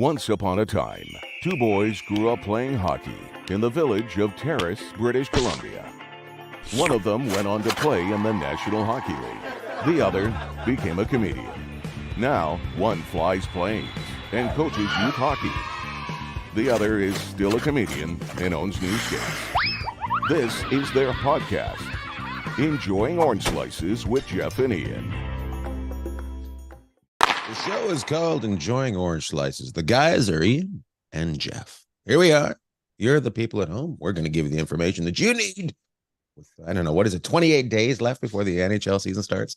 Once upon a time, two boys grew up playing hockey in the village of Terrace, British Columbia. One of them went on to play in the National Hockey League. The other became a comedian. Now, one flies planes and coaches youth hockey. The other is still a comedian and owns new skates. This is their podcast, Enjoying Orange Slices with Jeff and Ian. The show is called Enjoying Orange Slices. The guys are Ian and Jeff. Here we are. You're the people at home. We're going to give you the information that you need. I don't know, what is it, 28 days left before the NHL season starts?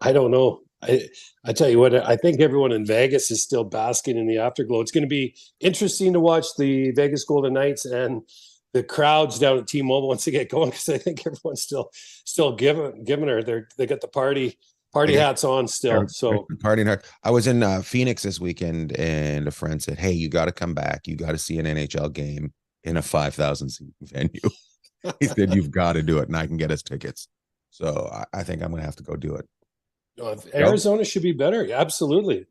I don't know. I tell you what, I think everyone in Vegas is still basking in the afterglow. It's going to be interesting to watch the Vegas Golden Knights and the crowds down at T-Mobile once they get going, because I think everyone's still giving her. They got the party hats on still. So partying hard. I was in Phoenix this weekend, and a friend said, "Hey, you got to come back. You got to see an NHL game in a 5,000 seat venue." He said, "You've got to do it, and I can get us tickets." So I think I'm going to have to go do it. Arizona should be better. Absolutely.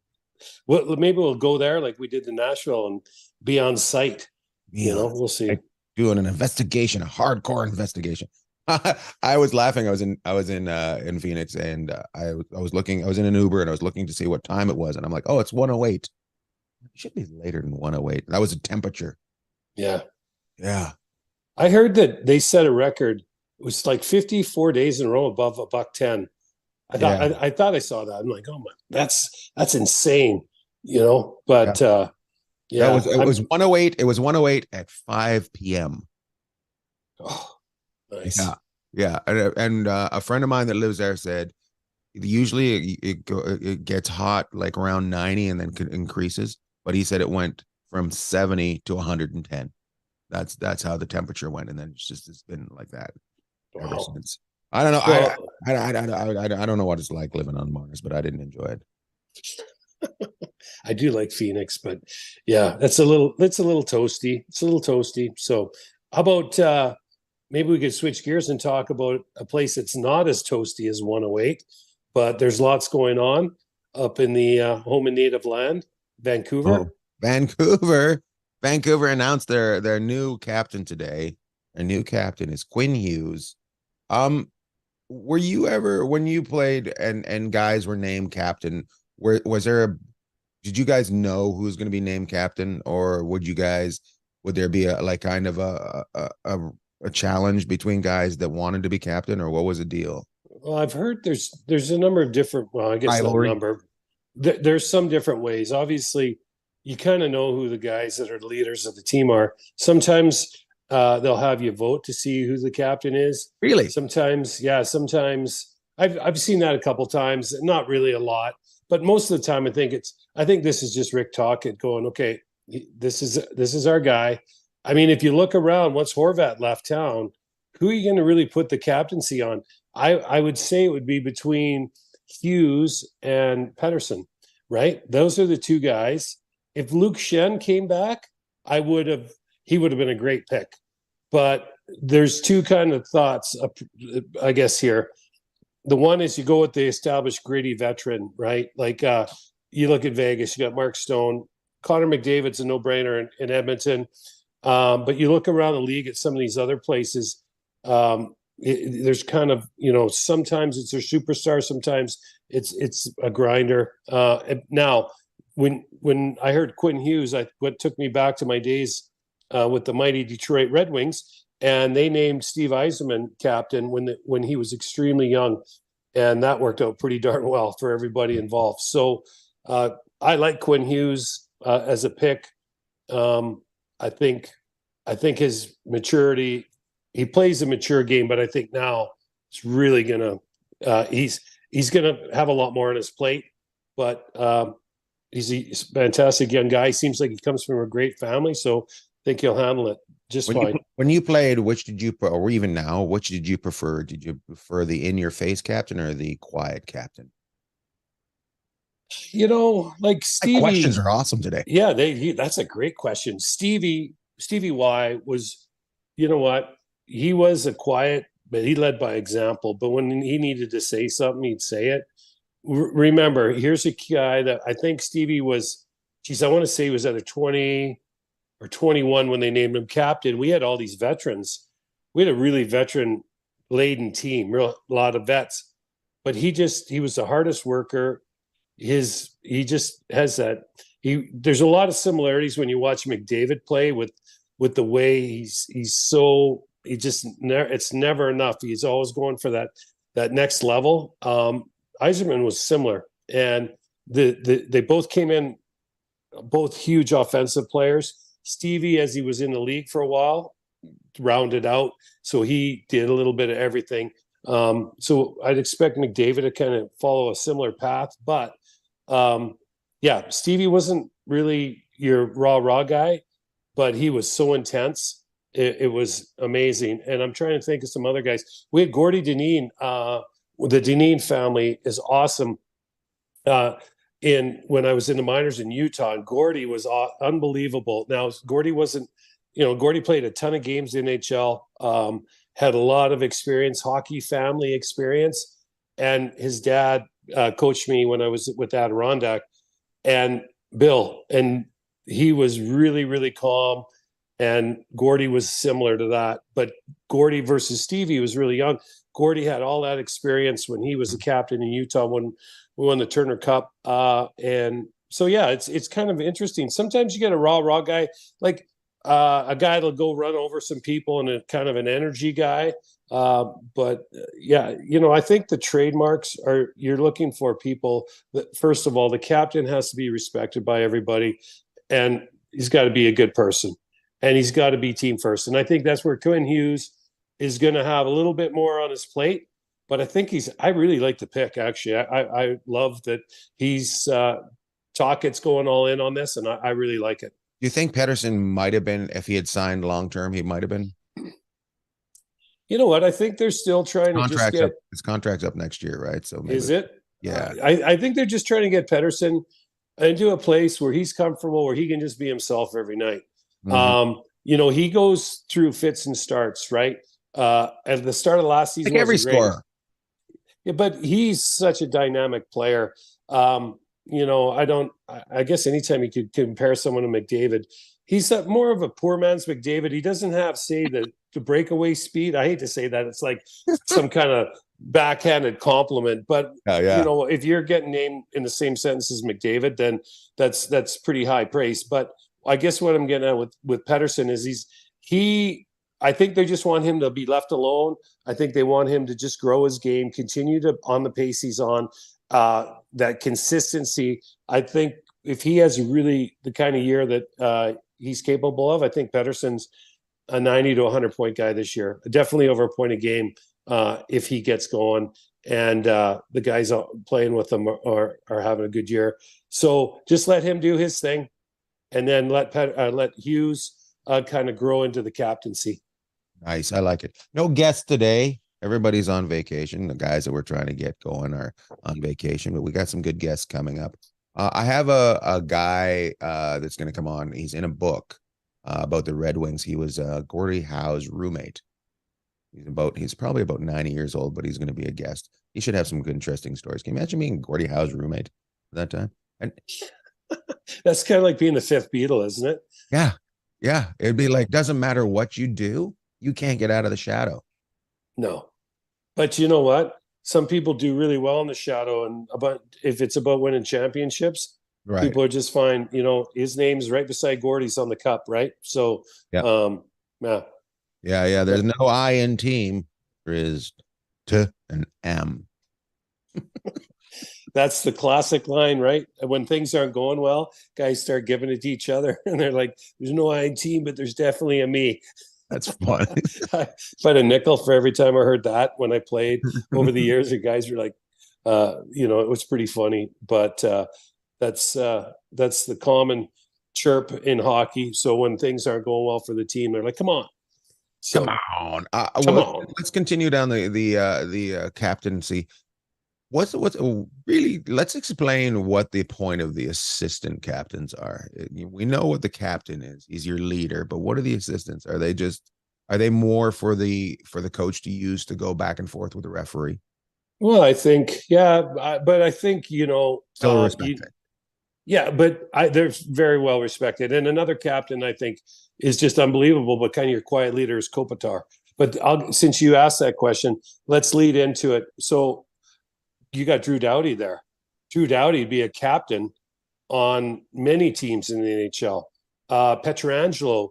Well, maybe we'll go there like we did in Nashville and be on site. Yeah. We'll see. Doing an investigation, a hardcore investigation. I was laughing. I was in Phoenix, and I was looking. I was in an Uber, and I was looking to see what time it was, and I'm like, "Oh, it's 1:08. It should be later than 1:08." That was a temperature. Yeah. I heard that they set a record. It was like 54 days in a row above $1.10. I thought I saw that. I'm like, oh my, that's insane, But it was 1:08. It was 1:08 at 5 p.m. Oh, nice. Yeah. And a friend of mine that lives there said usually it gets hot like around 90 and then increases. But he said it went from 70 to 110. That's how the temperature went, and then it's been like that ever since. I don't know. Well, I don't know what it's like living on Mars, but I didn't enjoy it. I do like Phoenix, but yeah, it's a little toasty. It's a little toasty. So how about maybe we could switch gears and talk about a place that's not as toasty as 108, but there's lots going on up in the home and native land, Vancouver. Vancouver announced their new captain today. Their new captain is Quinn Hughes. Were you ever, when you played and guys were named captain, did you guys know who was going to be named captain, or would there be a challenge between guys that wanted to be captain, or what was the deal? Well, I've heard there's a number of different, I guess rivalry. That number, there's some different ways. Obviously, you kind of know who the guys that are the leaders of the team are. Sometimes they'll have you vote to see who the captain is. Really? Sometimes, yeah. Sometimes I've seen that a couple times. Not really a lot, but most of the time, I think this is just Rick Tocchet going, okay, this is our guy. I mean, if you look around, once Horvat left town, who are you going to really put the captaincy on? I would say it would be between Hughes and Pettersson, right? Those are the two guys. If Luke Schenn came back, he would have been a great pick. But there's two kind of thoughts, I guess, here. The one is you go with the established gritty veteran, right? Like you look at Vegas, you got Mark Stone, Connor McDavid's a no-brainer in Edmonton. But you look around the league at some of these other places, there's kind of, sometimes it's their superstar, sometimes it's a grinder. Now, when I heard Quinn Hughes, what took me back to my days with the mighty Detroit Red Wings, and they named Steve Yzerman captain when he was extremely young, and that worked out pretty darn well for everybody involved. So I like Quinn Hughes as a pick. I think his maturity, he plays a mature game, but I think now it's really gonna he's gonna have a lot more on his plate. But he's a fantastic young guy. He seems like he comes from a great family, so I think he'll handle it just fine. When you played, which did you, or even now, which did you prefer? Did you prefer the in-your-face captain or the quiet captain? Like Stevie. Questions are awesome today. Yeah, that's a great question. Stevie Y was, he was a quiet, but he led by example. But when he needed to say something, he'd say it. remember, here's a guy that I think Stevie was, geez, I want to say he was either 20 or 21 when they named him captain. We had all these veterans. We had a really veteran laden team, a lot of vets. But he was the hardest worker. He just has that. There's a lot of similarities when you watch McDavid play with the way he's so he just it's never enough. He's always going for that next level. Yzerman was similar, and they both came in, both huge offensive players. Stevie, as he was in the league for a while, rounded out, so he did a little bit of everything. So I'd expect McDavid to kind of follow a similar path, but yeah, Stevie wasn't really your rah guy, but he was so intense. It was amazing. And I'm trying to think of some other guys. We had Gordy Dineen. The Dineen family is awesome. When I was in the minors in Utah, and Gordy was unbelievable. Now, Gordy wasn't, Gordy played a ton of games in NHL, had a lot of experience, hockey family experience. And his dad coached me when I was with Adirondack and Bill. And he was really, really calm. And Gordy was similar to that. But Gordy versus Stevie was really young. Gordy had all that experience when he was a captain in Utah when we won the Turner Cup. And so, yeah, it's kind of interesting. Sometimes you get a raw guy, like a guy that'll go run over some people and a kind of an energy guy. But yeah, I think the trademarks are, you're looking for people that, first of all, the captain has to be respected by everybody, and he's got to be a good person, and he's got to be team first. And I think that's where Quinn Hughes is going to have a little bit more on his plate. But I think I really like the pick, actually. I love that he's Talkett's going all in on this, and I really like it. Do you think Pettersson might have been, if he had signed long term, he might have been? You know what? I think they're still trying to just get his contract's up next year, right? So maybe, is it? Yeah. I think they're just trying to get Pettersson into a place where he's comfortable, where he can just be himself every night. Mm-hmm. He goes through fits and starts, right? At the start of last season, like every scorer. Yeah, but he's such a dynamic player. I guess anytime you could compare someone to McDavid, he's more of a poor man's McDavid. He doesn't have, say, the breakaway speed. I hate to say that. It's like some kind of backhanded compliment, but if you're getting named in the same sentence as McDavid, then that's pretty high praise. But I guess what I'm getting at with Pettersson is I think they just want him to be left alone. I think they want him to just grow his game, continue to on the pace he's on, that consistency. I think if he has really the kind of year that he's capable of, I think Pettersson's a 90 to 100 point guy this year, definitely over a point a game if he gets going. And the guys playing with him are having a good year. So just let him do his thing, and then let Hughes kind of grow into the captaincy. Nice. I like it. No guests today. Everybody's on vacation. The guys that we're trying to get going are on vacation, but we got some good guests coming up. I have a guy that's going to come on. He's in a book about the Red Wings. He was Gordie Howe's roommate. He's probably about 90 years old, but he's going to be a guest. He should have some good, interesting stories. Can you imagine being Gordie Howe's roommate at that time? And that's kind of like being the fifth Beatle, isn't it? Yeah. Yeah. It'd be like, doesn't matter what you do, you can't get out of the shadow. No. But you know what? Some people do really well in the shadow, and if it's about winning championships, right, people are just fine. His name's right beside Gordie's on the cup, right? So, yeah. There's no I in team. There is T and M. That's the classic line, right? When things aren't going well, guys start giving it to each other, and they're like, "There's no I in team, but there's definitely a me." That's fun. I had a nickel for every time I heard that when I played over the years. The guys were like, it was pretty funny. But that's the common chirp in hockey. So when things aren't going well for the team, they're like, "Come on, come on, come on." Let's continue down the captaincy. What's really? Let's explain what the point of the assistant captains are. We know what the captain is; he's your leader. But what are the assistants? Are they more for the coach to use to go back and forth with the referee? Well, I think, yeah, but I think, Still respect it. yeah, but they're very well respected. And another captain, I think, is just unbelievable, but kind of your quiet leader is Kopitar. But since you asked that question, let's lead into it. So you got Drew Doughty there. Drew Doughty would be a captain on many teams in the NHL. Petrangelo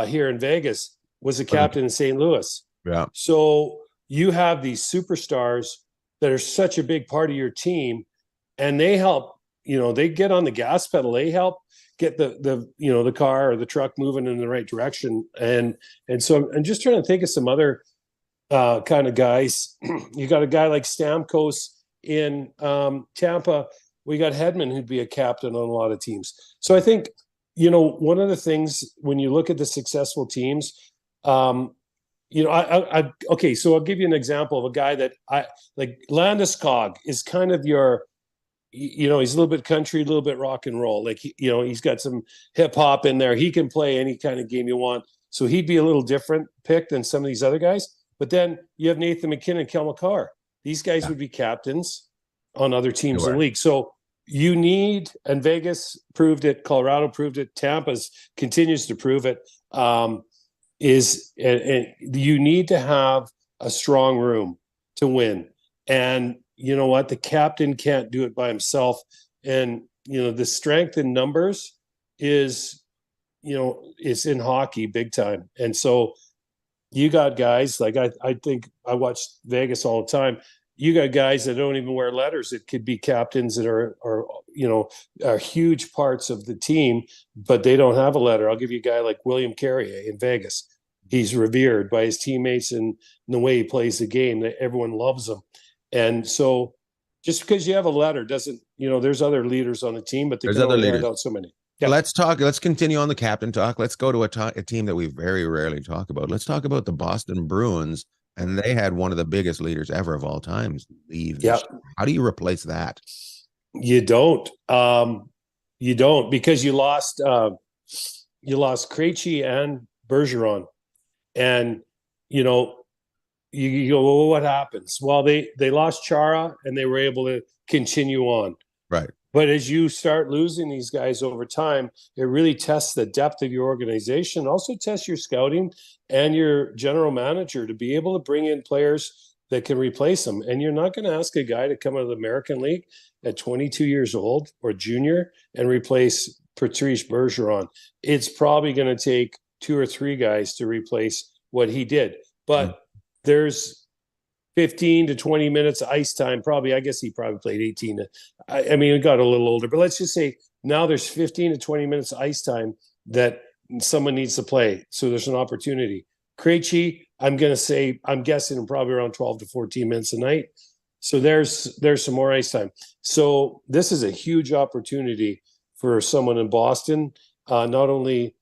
here in Vegas was a captain in St. Louis. Yeah. So you have these superstars that are such a big part of your team, and they help. They get on the gas pedal. They help get the car or the truck moving in the right direction. And so I'm just trying to think of some other kind of guys. You got a guy like Stamkos in Tampa. We got Hedman, who'd be a captain on a lot of teams. So I think, one of the things when you look at the successful teams, okay, so I'll give you an example of a guy that I like. Landeskog is kind of your, he's a little bit country, a little bit rock and roll. Like, he's got some hip hop in there. He can play any kind of game you want. So he'd be a little different pick than some of these other guys. But then you have Nathan McKinnon, Kel McCarr. These guys would be captains on other teams in the league. So you need, and Vegas proved it, Colorado proved it, Tampa's continues to prove it, and you need to have a strong room to win. And you know what? The captain can't do it by himself. And, the strength in numbers is in hockey big time. And so you got guys like, I think I watch Vegas all the time. You got guys that don't even wear letters. It could be captains that are huge parts of the team, but they don't have a letter. I'll give you a guy like William Carrier in Vegas. He's revered by his teammates and the way he plays the game. That everyone loves him. And so just because you have a letter doesn't, there's other leaders on the team, but there's other leaders. Out so many. Yeah. Let's continue on the captain talk. Let's go to a team that we very rarely talk about. Let's talk about the Boston Bruins. And they had one of the biggest leaders ever of all times leave. Yeah. How do you replace that? You don't. You don't, because you lost Krejci and Bergeron. And, you go, well, what happens? Well, they lost Chara and they were able to continue on. Right. But as you start losing these guys over time, it really tests the depth of your organization, also tests your scouting and your general manager to be able to bring in players that can replace them. And you're not going to ask a guy to come out of the American League at 22 years old or junior and replace Patrice Bergeron. It's probably going to take 2 or 3 guys to replace what he did. But there's 15 to 20 minutes ice time. Probably, I guess he probably played 18. He got a little older, but let's just say now there's 15 to 20 minutes ice time that someone needs to play. So there's an opportunity. Krejci, I'm guessing probably around 12 to 14 minutes a night. So there's some more ice time. So this is a huge opportunity for someone in Boston. Not only,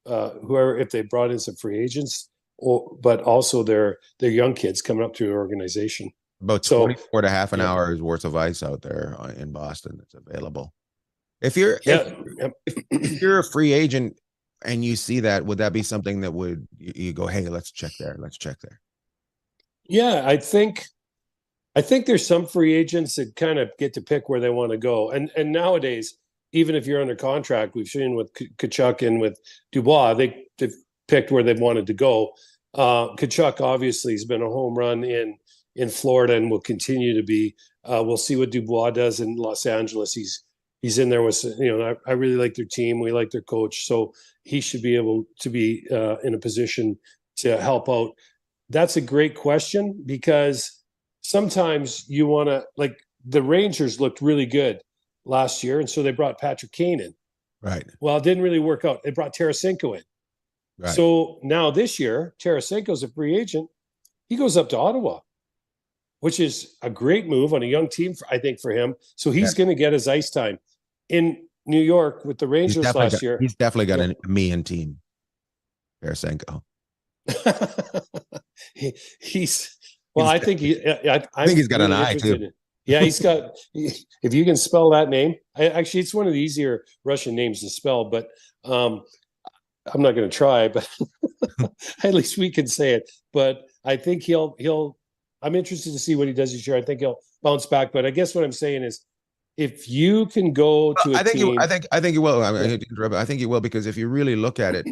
whoever, if they brought in some free agents, but also their young kids coming up through the organization. About 24 and a half an hour's worth of ice out there in Boston that's available. If you're a free agent and you see that, would that be something that would you go, hey, let's check there. Yeah, I think there's some free agents that kind of get to pick where they want to go. And nowadays, even if you're under contract, we've seen with Tkachuk and with Dubois, they've picked where they've wanted to go. Tkachuk obviously has been a home run in Florida and will continue to be. We'll see what Dubois does in Los Angeles. He's in there with, I really like their team. We like their coach. So he should be able to be in a position to help out. That's a great question, because sometimes you want to, like, the Rangers looked really good last year. And so they brought Patrick Kane in. Right. Well, it didn't really work out. They brought Tarasenko in. Right. So now this year, Tarasenko's a free agent. He goes up to Ottawa, which is a great move on a young team, I think, for him. So he's going to get his ice time. In New York with the Rangers last year. He's definitely got a me and team, Tarasenko. I think he's got really an eye too. Yeah, he's got. If you can spell that name, actually, it's one of the easier Russian names to spell. But I'm not going to try. But at least we can say it. But I think he'll I'm interested to see what he does this year. I think he'll bounce back. But I guess what I'm saying is, if you can go to a team, I think he will. I Yeah. hate to interrupt, but I think he will, because if you really look at it,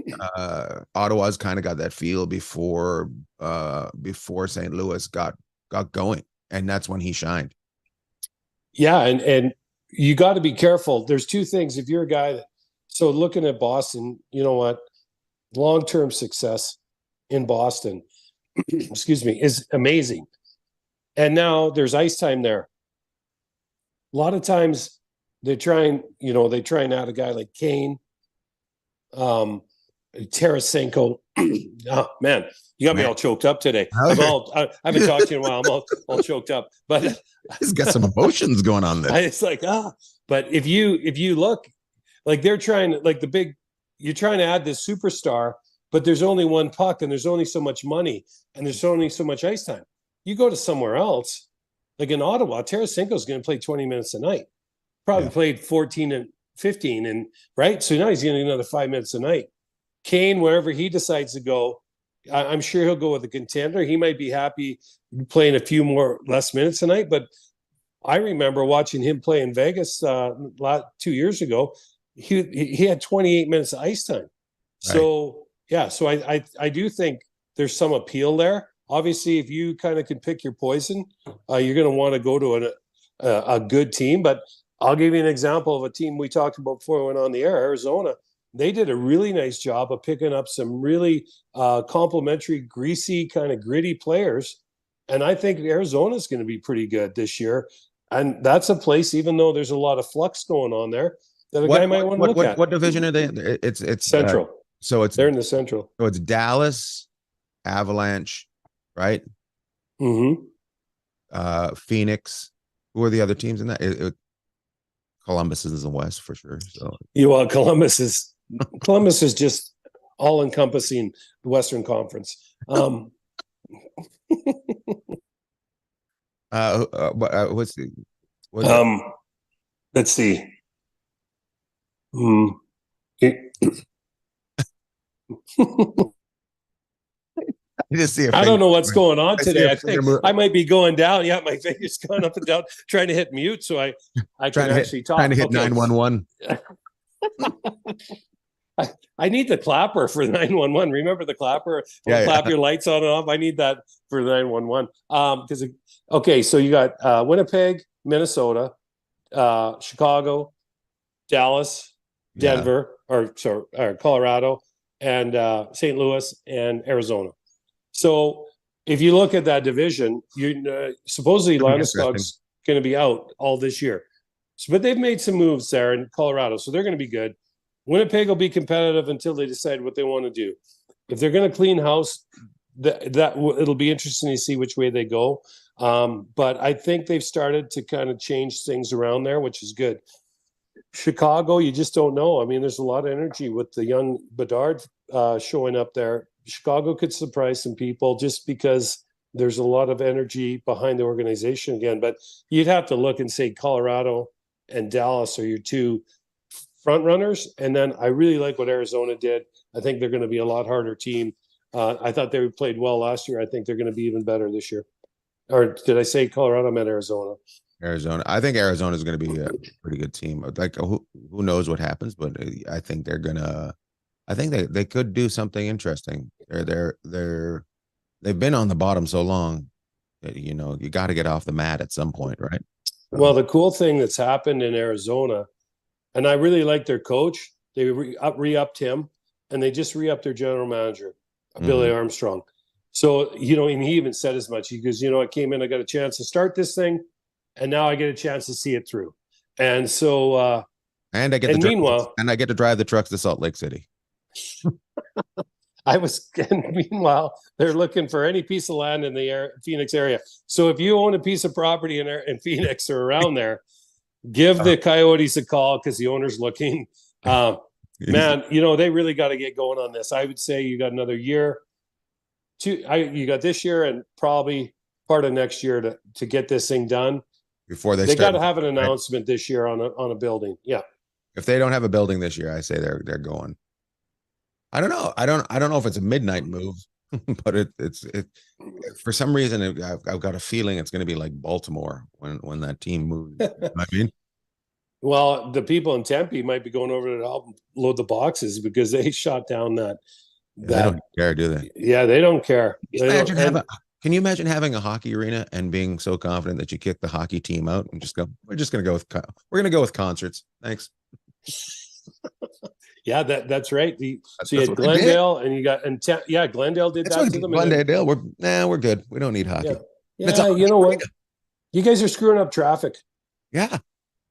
Ottawa's kind of got that feel before St. Louis got going, and that's when he shined. yeah, and you got to be careful. There's two things. If you're a guy that, so looking at Boston, you know what, long-term success in Boston, excuse me, is amazing. And now there's ice time there. A lot of times they try and add a guy like Kane, Tarasenko. Oh man, you got me all choked up today. I haven't talked to you in a while. I'm all choked up, but He's got some emotions going on there. it's like, but if you look, like they're trying, like you're trying to add this superstar, but there's only one puck and there's only so much money and there's only so much ice time. You go to somewhere else, like in Ottawa, Tarasenko is going to play 20 minutes a night. Probably played 14 and 15, and right. So now he's getting another 5 minutes a night. Kane, wherever he decides to go, I'm sure he'll go with a contender. He might be happy playing a few less minutes a night, but I remember watching him play in Vegas 2 years ago. He had 28 minutes of ice time. So so I do think there's some appeal there. Obviously, if you kind of can pick your poison, you're going to want to go to a good team. But I'll give you an example of a team we talked about before we went on the air, Arizona. They did a really nice job of picking up some really complimentary, greasy, kind of gritty players. And I think Arizona is going to be pretty good this year. And that's a place, even though there's a lot of flux going on there, that a guy might want to look at. What division are they? It's Central. They're in the Central. So it's Dallas, Avalanche, right? Mm-hmm. Phoenix. Who are the other teams in that? Columbus is in the West for sure. So Columbus is just all encompassing the Western Conference. What's let's see. I don't know what's going on today. I think I might be going down. Yeah, my finger's going up and down, trying to hit mute, so I can actually talk. Trying to hit 911. I need the clapper for 911. Remember the clapper? Clap your lights on and off. I need that for 911. So you got Winnipeg, Minnesota, Chicago, Dallas, Denver, or Colorado, and St. Louis and Arizona. So if you look at that division, supposedly Landeskog's going to be out all this year. But they've made some moves there in Colorado, so they're going to be good. Winnipeg will be competitive until they decide what they want to do. If they're going to clean house, it'll be interesting to see which way they go. But I think they've started to kind of change things around there, which is good. Chicago, you just don't know. I mean, there's a lot of energy with the young Bedard showing up there. Chicago could surprise some people just because there's a lot of energy behind the organization again. But you'd have to look and say Colorado and Dallas are your two front runners. And then I really like what Arizona did. I think they're going to be a lot harder team. I thought they played well last year. I think they're going to be even better this year. Or did I say Colorado? I meant Arizona. I think Arizona is going to be a pretty good team. Like who knows what happens, but I think they're gonna. I think they could do something interesting. They've been on the bottom so long that you got to get off the mat at some point, right? Well, the cool thing that's happened in Arizona, and I really like their coach. They re-upped him, and they just re-upped their general manager, Billy Armstrong. So and he even said as much. He goes, I came in, I got a chance to start this thing, and now I get a chance to see it through. And so, and I get to drive the trucks to Salt Lake City. Meanwhile, they're looking for any piece of land in the Phoenix area. So if you own a piece of property in Phoenix or around there, give the Coyotes a call because the owner's looking. Man, they really got to get going on this. I would say you got another year. You got this year and probably part of next year to get this thing done. Before they got to have an announcement this year on a building. Yeah. If they don't have a building this year, I say they're going. I don't know. I don't know if it's a midnight move, but it's for some reason I've got a feeling it's going to be like Baltimore when that team moves. You know what I mean, Well, the people in Tempe might be going over to help load the boxes because they shot down that they don't care, do they? yeah, they don't care. They don't, Can you imagine having a hockey arena and being so confident that you kick the hockey team out and just go, we're going to go with concerts. Thanks. Yeah, that's right. So you That's had Glendale and you got Glendale did That's that what to them. Glendale. We're good. We don't need hockey. Yeah, It's yeah. You know what? You guys are screwing up traffic. Yeah.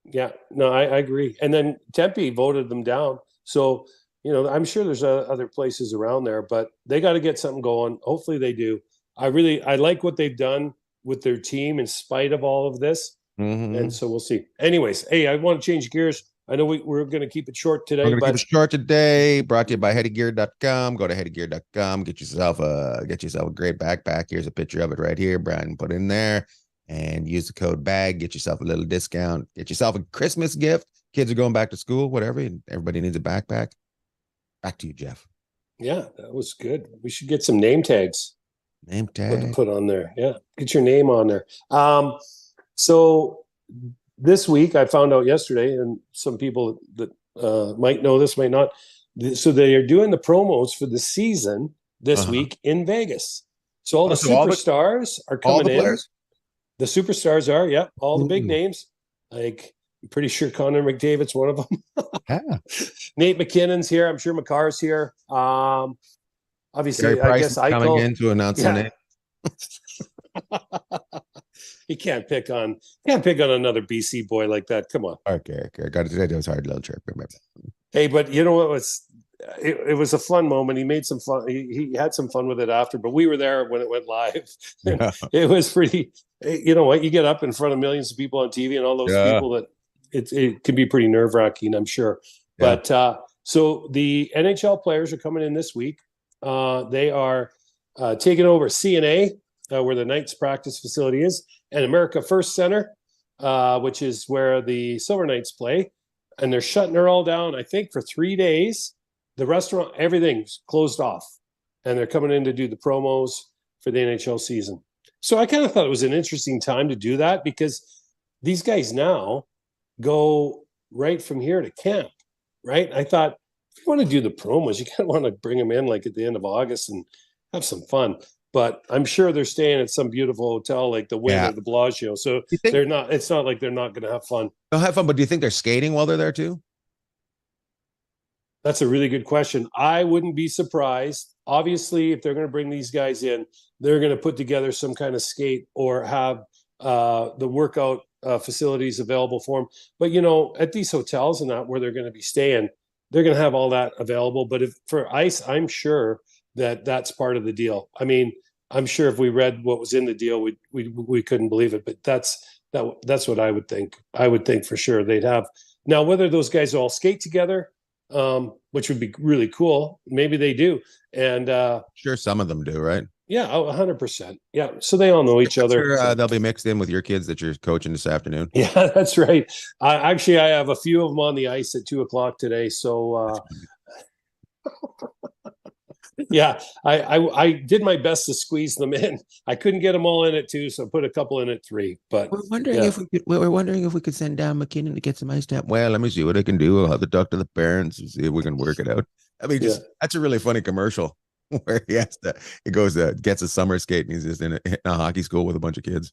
Yeah, no, I agree. And then Tempe voted them down. So, I'm sure there's other places around there, but they got to get something going. Hopefully they do. I like what they've done with their team in spite of all of this. Mm-hmm. And so we'll see. Anyways, hey, I want to change gears. I know we're going to keep it short today. We're going to keep it short today. Brought to you by headygear.com. Go to headygear.com. Get yourself a great backpack. Here's a picture of it right here. Brian put in there. And use the code BAG. Get yourself a little discount. Get yourself a Christmas gift. Kids are going back to school, whatever. And everybody needs a backpack. Back to you, Jeff. Yeah, that was good. We should get some name tags. Name tag. Put on there. Yeah, get your name on there. So this week I found out yesterday, and some people that might know this, might not. So they are doing the promos for the season this week in Vegas. So all the superstars are coming in. Players? The superstars are, yeah, all the big names. Like, I'm pretty sure Connor McDavid's one of them. Yeah. Nate McKinnon's here. I'm sure McCarr's here. Obviously, I guess Eichel coming in to announce the name. You can't pick on another BC boy like that. Come on. Okay. Got it. It was hard little trick. Hey, but you know what was? It was a fun moment. He made some fun. He had some fun with it after, but we were there when it went live. Yeah. It was pretty. You know what? You get up in front of millions of people on TV and all those people that it can be pretty nerve wracking, I'm sure. Yeah. But so the NHL players are coming in this week. They are taking over CNA, where the Knights practice facility is, and America First Center, which is where the Silver Knights play. And they're shutting her all down, I think, for 3 days. The restaurant, everything's closed off, and they're coming in to do the promos for the NHL season. So I kind of thought it was an interesting time to do that because these guys now go right from here to camp, right? I thought if you want to do the promos, you kind of want to bring them in like at the end of August and have some fun. But I'm sure they're staying at some beautiful hotel like the Wynn or the Bellagio. So they're not. It's not like they're not going to have fun. They'll have fun, but do you think they're skating while they're there too? That's a really good question. I wouldn't be surprised. Obviously, if they're going to bring these guys in, they're going to put together some kind of skate or have the workout facilities available for them. But, at these hotels and that where they're going to be staying, they're going to have all that available. But if for ice, I'm sure that's part of the deal. I mean, I'm sure if we read what was in the deal, we couldn't believe it. But that's what I would think. I would think for sure they'd have. Now, whether those guys all skate together, which would be really cool. Maybe they do. And sure, some of them do, right? Yeah, 100%. Yeah. So they all know each other. Sure, they'll be mixed in with your kids that you're coaching this afternoon. Yeah, that's right. I have a few of them on the ice at 2:00 today. So yeah, I did my best to squeeze them in. I couldn't get them all in at 2, so I put a couple in at 3. But we're wondering if we could send down McKinnon to get some ice time. Well, let me see what I can do. I'll have to talk to the parents and see if we can work it out. I mean, that's a really funny commercial where he goes gets a summer skate and he's just in a hockey school with a bunch of kids.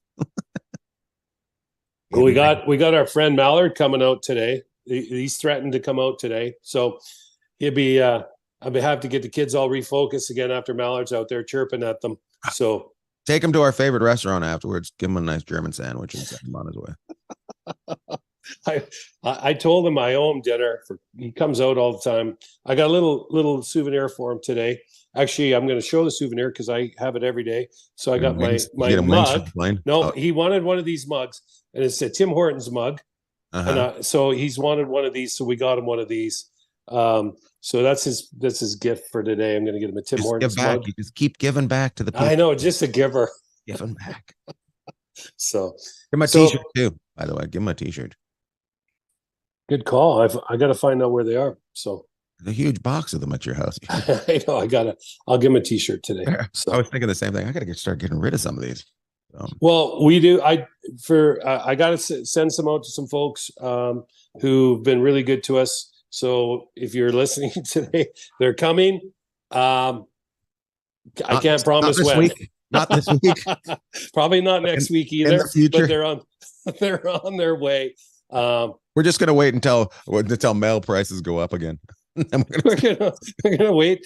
Well, we got our friend Mallard coming out today. He's threatened to come out today, so he'll be. I'll have to get the kids all refocused again after Mallard's out there chirping at them. So take him to our favorite restaurant afterwards. Give him a nice German sandwich and send him on his way. I told him I owe him dinner. He comes out all the time. I got a little souvenir for him today. Actually, I'm going to show the souvenir because I have it every day. So I got my mug. No, he wanted one of these mugs, and it's a Tim Hortons mug. And so he's wanted one of these. So we got him one of these. So that's his gift for today. I'm going to get him a Tim Hortons mug. You just keep giving back to the people. I know, just a giver. Giving back. So give him a t-shirt too, by the way. Give him a t-shirt. Good call. I got to find out where they are. So a huge box of them at your house. I know. I'll give him a T-shirt today. So. I was thinking the same thing. I got to start getting rid of some of these. Well, we do. I got to send some out to some folks who've been really good to us. So if you're listening today, they're coming. I can't promise not this when. Week. Not this week. Probably not next week either. In the future. But they're on their way. We're just gonna wait until mail prices go up again. we're gonna wait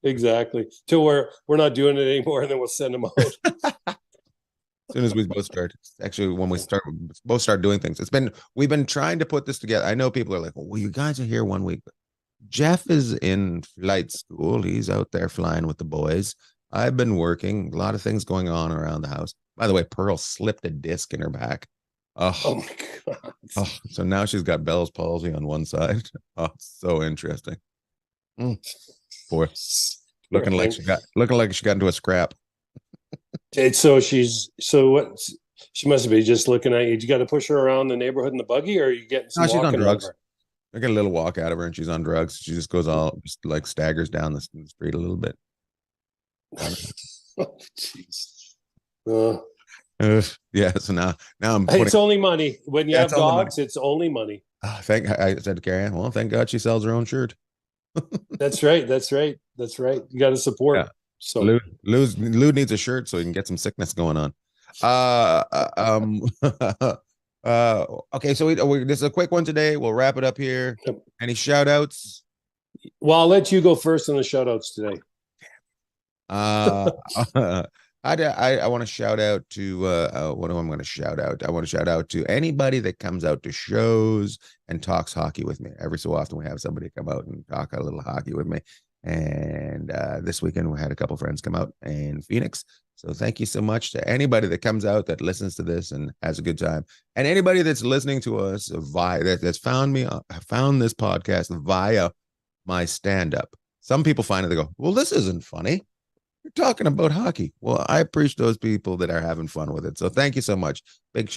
exactly till we're not doing it anymore, and then we'll send them out. As soon as we both start, actually, when we both start doing things, we've been trying to put this together. I know people are like, well, you guys are here one week. Jeff is in flight school. He's out there flying with the boys. I've been working, a lot of things going on around the house. By the way, Pearl slipped a disc in her back. Oh my God. Oh, so now she's got Bell's palsy on one side. Oh, so interesting. Boy, looking like she got into a scrap. So what? She must be just looking at you. You got to push her around the neighborhood in the buggy, or are you getting some No, she's on walking drugs. out of her? I get a little walk out of her, and she's on drugs. She just goes just like staggers down the street a little bit. Oh, jeez. Yeah. So now I'm. It's only money when you have it's only dogs. It's only money. I said to Carrie, well, thank God she sells her own shirt. That's right. You got to support. Yeah. So Lou needs a shirt so he can get some sickness going on. Okay, so this is a quick one today. We'll wrap it up here. Yep. Any shout outs? Well, I'll let you go first on the shout outs today. I want to shout out to what am I going to shout out? I want to shout out to anybody that comes out to shows and talks hockey with me. Every so often we have somebody come out and talk a little hockey with me. And this weekend we had a couple friends come out in Phoenix. So thank you so much to anybody that comes out, that listens to this and has a good time, and anybody that's listening to us that's found this podcast via my stand-up. Some people find it, they go, well, this isn't funny. You're talking about hockey. Well, I appreciate those people that are having fun with it. So thank you so much. Big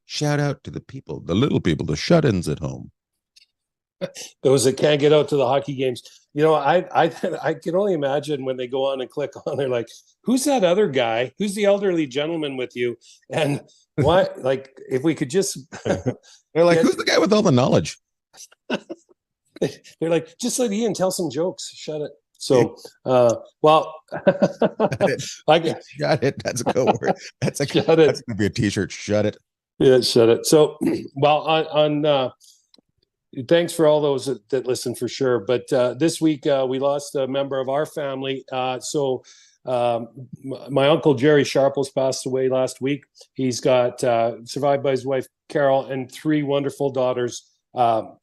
shout out to the people, the little people, the shut-ins at home. Those that can't get out to the hockey games. You know, I can only imagine when they go on and click on, they're like, who's that other guy? Who's the elderly gentleman with you? And why, like, if we could just they're like, who's the guy with all the knowledge? They're like, just let Ian tell some jokes. Shut it. So, well, shut it. That's a good word. That's gonna be a T-shirt. Shut it. Yeah, shut it. So, well, thanks for all those that listen for sure. But this week we lost a member of our family. So my uncle Jerry Sharples passed away last week. He's got survived by his wife Carol and 3 wonderful daughters,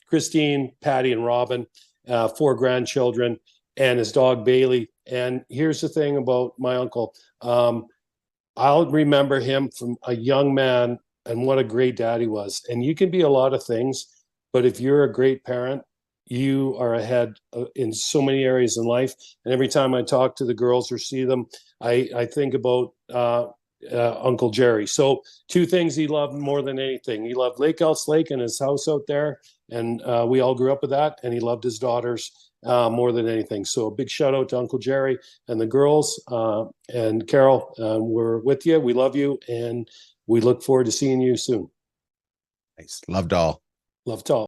Christine, Patty, and Robin, 4 grandchildren, and his dog Bailey. And here's the thing about my uncle. I'll remember him from a young man, and what a great dad he was. And you can be a lot of things, but if you're a great parent, you are ahead in so many areas in life. And every time I talk to the girls or see them, I think about Uncle Jerry. So 2 things he loved more than anything. He loved Lake Elks Lake and his house out there. And we all grew up with that. And he loved his daughters more than anything. So a big shout out to Uncle Jerry and the girls. And Carol, we're with you. We love you. And we look forward to seeing you soon. Nice. Loved all. Loved all.